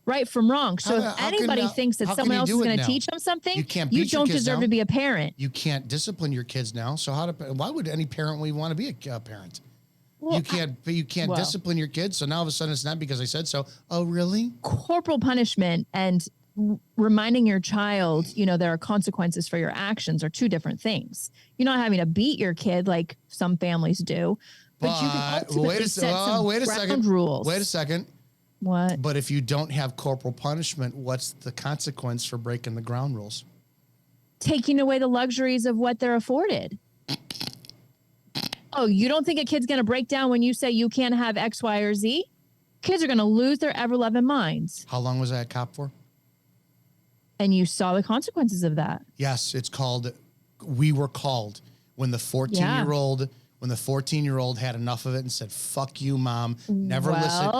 right from wrong. So if anybody thinks that someone else is going to teach them something, you don't deserve to be a parent. You can't discipline your kids now. So why would any parent want to be a parent? Well, you can't discipline your kids. So now all of a sudden it's not because I said so. Oh, really? Corporal punishment and reminding your child, there are consequences for your actions are two different things. You're not having to beat your kid like some families do, but you can ultimately set some ground rules. Wait a second. What? But if you don't have corporal punishment, what's the consequence for breaking the ground rules? Taking away the luxuries of what they're afforded. Oh, you don't think a kid's going to break down when you say you can't have X, Y, or Z? Kids are going to lose their ever-loving minds. How long was I a cop for? And you saw the consequences of that. Yes, it's called, we were called when the 14-year-old had enough of it and said, fuck you, mom. Never listen.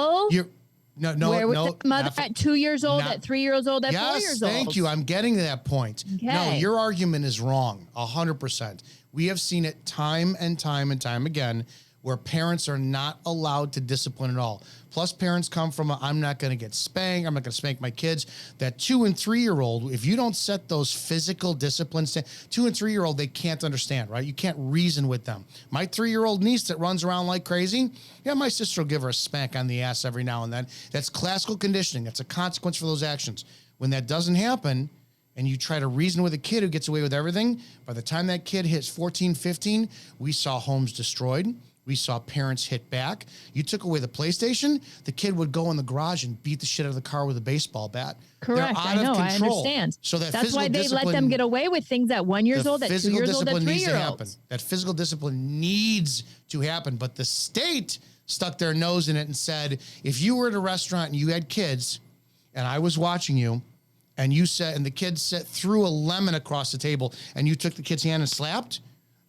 Where was the mother at 2 years old, at 3 years old, at 4 years old? Thank you. I'm getting to that point. Okay. No, your argument is wrong, 100%. We have seen it time and time and time again where parents are not allowed to discipline at all. Plus, parents come from I'm not going to get spanked. I'm not going to spank my kids. That 2 and 3 year old, if you don't set those physical disciplines, 2 and 3 year old, they can't understand, right? You can't reason with them. My 3-year-old niece that runs around like crazy, my sister will give her a spank on the ass every now and then. That's classical conditioning. That's a consequence for those actions. When that doesn't happen, and you try to reason with a kid who gets away with everything, by the time that kid hits 14, 15, we saw homes destroyed. We saw parents hit back. You took away the PlayStation, the kid would go in the garage and beat the shit out of the car with a baseball bat. Correct. I know. I understand. So that's why they let them get away with things at 1 year old, at 2 years old, at 3 years old. That physical discipline needs to happen. But the state stuck their nose in it and said, if you were at a restaurant and you had kids and I was watching you, and you said, and the kid threw a lemon across the table, and you took the kid's hand and slapped.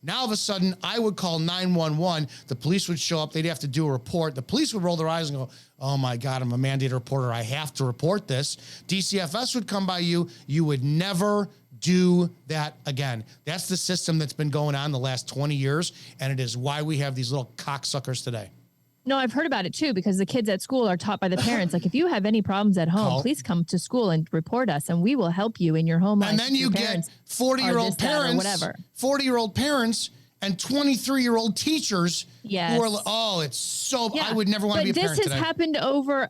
Now, all of a sudden, I would call 911. The police would show up. They'd have to do a report. The police would roll their eyes and go, oh, my God, I'm a mandated reporter. I have to report this. DCFS would come by you. You would never do that again. That's the system that's been going on the last 20 years, and it is why we have these little cocksuckers today. No, I've heard about it too, because the kids at school are taught by the parents, like, if you have any problems at home, please come to school and report us, and we will help you in your home life. And then you get 40-year-old parents, 40-year-old parents and 23-year-old teachers who are, it's so, I would never want to be a parent today. But this has happened over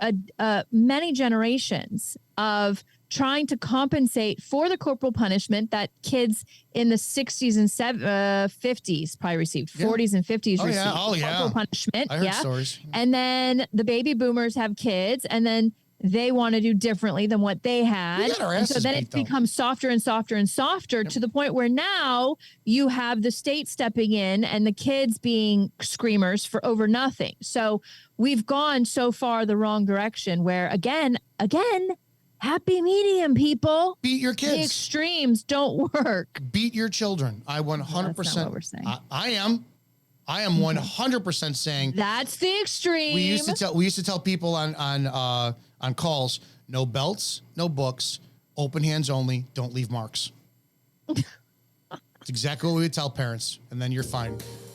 many generations of trying to compensate for the corporal punishment that kids in the 60s and 50s probably received. 40s and 50s received corporal punishment. I heard stories. And then the baby boomers have kids, and then they want to do differently than what they had. And so then it becomes softer and softer and softer to the point where now you have the state stepping in and the kids being screamers for over nothing. So we've gone so far the wrong direction where, again, happy medium, people. Beat your kids. The extremes don't work. Beat your children. I 100%. That's not what we're saying. I am 100% saying that's the extreme. We used to tell people on calls, no belts, no books, open hands only, don't leave marks. It's exactly what we would tell parents, and then you're fine.